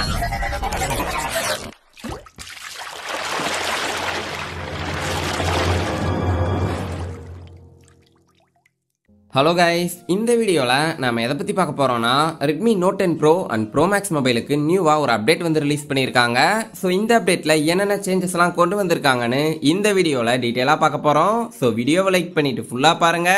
Hello guys, இந்த வீடியோல நாம எதை பத்தி பார்க்க போறோம்னா Redmi Note 10 Pro and Pro Max மொபைலுக்கு நியூவா ஒரு அப்டேட் வந்து ரிலீஸ் பண்ணிருக்காங்க. சோ இந்த அப்டேட்ல என்னென்ன சேஞ்சஸ் எல்லாம் கொண்டு வந்திருக்காங்கன்னு இந்த வீடியோல டீடைலா பார்க்க போறோம். சோ வீடியோவை லைக் பண்ணிட்டு ஃபுல்லா பாருங்க.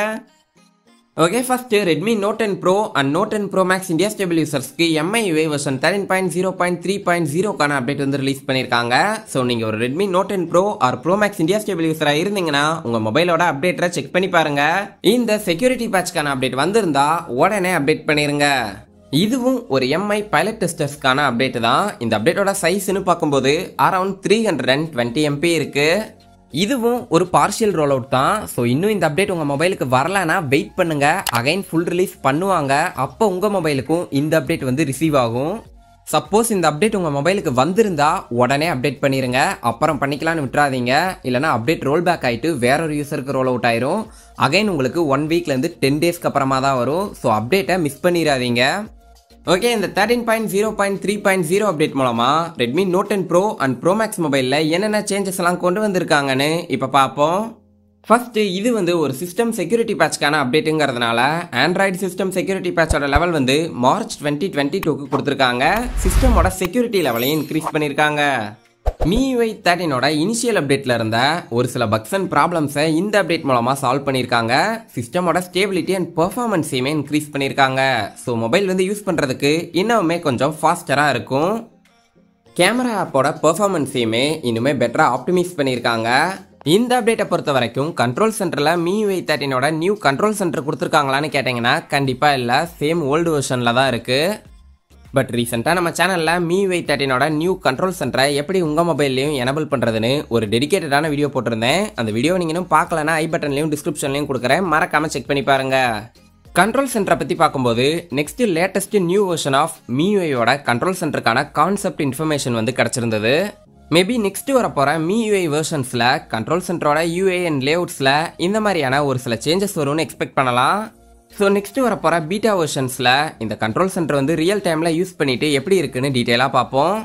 Okay, first Redmi Note 10 Pro and Note 10 Pro Max India stable users க்கு Miui version 13.0.3.0 கான அப்டேட் வந்து ரிலீஸ் பண்ணிருக்காங்க. சோ நீங்க ஒரு Redmi Note 10 Pro or Pro Max India stable user இருந்தீங்கன்னா உங்க மொபைலோட அப்டேட்டை செக் பண்ணி பாருங்க. இந்த செக்யூரிட்டி பேட்ச் கான அப்டேட் வந்திருந்தா உடனே அப்டேட் பண்ணிருங்க. இதுவும் ஒரு MI பைலட் டெஸ்டர்ஸ்க்கான அப்டேட் தான். இந்த அப்டேட்டோட சைஸ்னு பார்க்கும்போது அரௌண்ட் 320 MB இருக்கு. இதுவும் ஒரு பார்ஷியல் ரோல் அவுட் தான். ஸோ இன்னும் இந்த அப்டேட் உங்கள் மொபைலுக்கு வரலன்னா வெயிட் பண்ணுங்க, அகைன் ஃபுல் ரிலீஸ் பண்ணுவாங்க. அப்போ உங்கள் மொபைலுக்கும் இந்த அப்டேட் வந்து ரிசீவ் ஆகும். சப்போஸ் இந்த அப்டேட் உங்கள் மொபைலுக்கு வந்திருந்தா உடனே அப்டேட் பண்ணிடுங்க, அப்புறம் பண்ணிக்கலான்னு விட்டுறாதீங்க. இல்லைனா அப்டேட் ரோல் பேக் ஆகிட்டு வேற ஒரு யூசருக்கு ரோல் அவுட் ஆயிரும். அகைன் உங்களுக்கு 1 வீக்லேருந்து 10 டேஸ்க்கு அப்புறமா தான் வரும். ஸோ அப்டேட்டை மிஸ் பண்ணிடாதீங்க. ஓகே, இந்த 13.0.3.0 அப்டேட் மூலமா Redmi Note 10 Pro and Pro Max மொபைல்ல என்னென்ன சேஞ்சஸ் எல்லாம் கொண்டு வந்திருக்காங்கன்னு இப்ப பார்ப்போம். ஃபர்ஸ்ட், இது வந்து ஒரு சிஸ்டம் செக்யூரிட்டி பேட்ச்க்கான அப்டேட்டுங்கிறதுனால ஆண்ட்ராய்டு சிஸ்டம் செக்யூரிட்டி பேட்சோட லெவல் வந்து மார்ச் 2022க்கு கொடுத்துருக்காங்க. சிஸ்டமோட செக்யூரிட்டி லெவலையும் இன்க்ரீஸ் பண்ணியிருக்காங்க. Miui 13ஓட இனிஷியல் அப்டேட்ல இருந்த ஒரு சில பக்ஸ் அண்ட் ப்ராப்ளம்ஸை இந்த அப்டேட் மூலமா சால்வ் பண்ணியிருக்காங்க. சிஸ்டமோட ஸ்டேபிலிட்டி அண்ட் பெர்ஃபார்மன்ஸையுமே இன்க்ரீஸ் பண்ணியிருக்காங்க. ஸோ மொபைல் வந்து யூஸ் பண்ணுறதுக்கு இன்னுமே கொஞ்சம் ஃபாஸ்டராக இருக்கும். கேமரா ஆப்போட பெர்ஃபார்மன்ஸையுமே இன்னுமே பெட்டராக ஆப்டிமைஸ் பண்ணியிருக்காங்க. இந்த அப்டேட்டை பொறுத்த வரைக்கும் கண்ட்ரோல் சென்டரில் Miui 13ஓட நியூ கண்ட்ரோல் சென்டர் கொடுத்துருக்காங்களான்னு கேட்டிங்கன்னா கண்டிப்பாக இல்லை, சேம் ஓல்டு வெர்ஷனில் தான் இருக்குது. பட் ரீசெண்டாக நம்ம சேனலில் Miui 13ஓட நியூ கண்ட்ரோல் சென்டரை எப்படி உங்கள் மொபைல்லையும் எனபிள் பண்ணுறதுன்னு ஒரு டெடிகேட்டடான வீடியோ போட்டிருந்தேன். அந்த வீடியோ நீங்கள் இன்னும் பார்க்கலன்னா ஐ பட்டன்லையும் டிஸ்கிரிப்ஷன்லையும் கொடுக்குறேன், மறக்காமல் செக் பண்ணி பாருங்கள். கண்ட்ரோல் சென்டரை பற்றி பார்க்கும்போது next latest new version of Miuiயோட கண்ட்ரோல் சென்டருக்கான கான்செப்ட் இன்ஃபர்மேஷன் வந்து கிடச்சிருந்தது. மேபி நெக்ஸ்ட் வரப்போகிற Miui வெர்ஷன்ஸில் கண்ட்ரோல் சென்டரோட UA அண்ட் லேஅவுட்ஸில் இந்த மாதிரியான ஒரு சில சேஞ்சஸ் வரும்னு எக்ஸ்பெக்ட் பண்ணலாம். ஸோ நெக்ஸ்ட் வரப்போகிற பீட்டா வெர்ஷன்ஸில் இந்த கண்ட்ரோல் சென்டர் வந்து ரியல் டைமில் யூஸ் பண்ணிட்டு எப்படி இருக்குன்னு டீட்டெயிலாக பார்ப்போம்.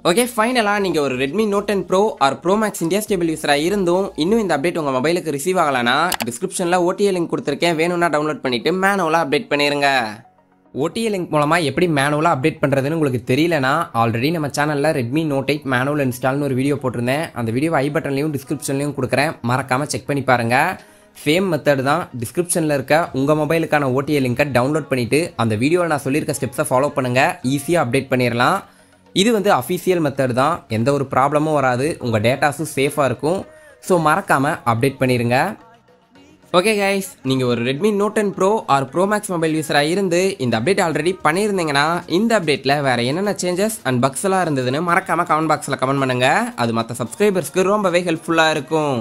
ஓகே, ஃபைனலாக நீங்கள் ஒரு Redmi Note 10 Pro or Pro Max India stable யூஸராக இருந்தும் இன்னும் இந்த அப்டேட் உங்கள் மொபைலுக்கு ரிசீவ் ஆகலைன்னா டிஸ்கிரிப்ஷனில் OTA லிங்க் கொடுத்துருக்கேன், வேணும்னா டவுன்லோட் பண்ணிவிட்டு மேனுவலாக அப்டேட் பண்ணிடுங்க. OTA லிங்க் மூலமாக எப்படி மேனுவலாக அப்டேட் பண்ணுறதுன்னு உங்களுக்கு தெரியலனா ஆல்ரெடி நம்ம சேனலில் Redmi Note 8 மேனுவல் இன்ஸ்டால்னு ஒரு வீடியோ போட்டிருந்தேன். அந்த வீடியோ ஐ பட்டன்லையும் டிஸ்கிரிப்ஷன்லையும் கொடுக்குறேன், மறக்காமல் செக் பண்ணி பாருங்கள். சேம் மெத்தட் தான். டிஸ்கிரிப்ஷனில் இருக்க உங்கள் மொபைலுக்கான OTA லிங்கை டவுன்லோட் பண்ணிவிட்டு அந்த வீடியோவில் நான் சொல்லியிருக்க ஸ்டெப்ஸை ஃபாலோ பண்ணுங்கள், ஈஸியாக அப்டேட் பண்ணிடலாம். இது வந்து அஃபீஷியல் மெத்தட் தான், எந்த ஒரு ப்ராப்ளமும் வராது, உங்கள் டேட்டாஸும் சேஃபாக இருக்கும். ஸோ மறக்காமல் அப்டேட் பண்ணிடுங்க. ஓகே கைஸ், நீங்கள் ஒரு Redmi Note 10 Pro or Pro Max mobile யூஸராக இருந்து இந்த அப்டேட் ஆல்ரெடி பண்ணியிருந்தீங்கன்னா இந்த அப்டேட்டில் வேறு என்னென்ன சேஞ்சஸ் அண்ட் பக்ஸ் எல்லாம் இருந்ததுன்னு மறக்காமல் கமெண்ட் பாக்ஸில் கமெண்ட் பண்ணுங்கள். அது மற்ற சப்ஸ்கிரைபர்ஸ்க்கு ரொம்பவே ஹெல்ப்ஃபுல்லாக இருக்கும்.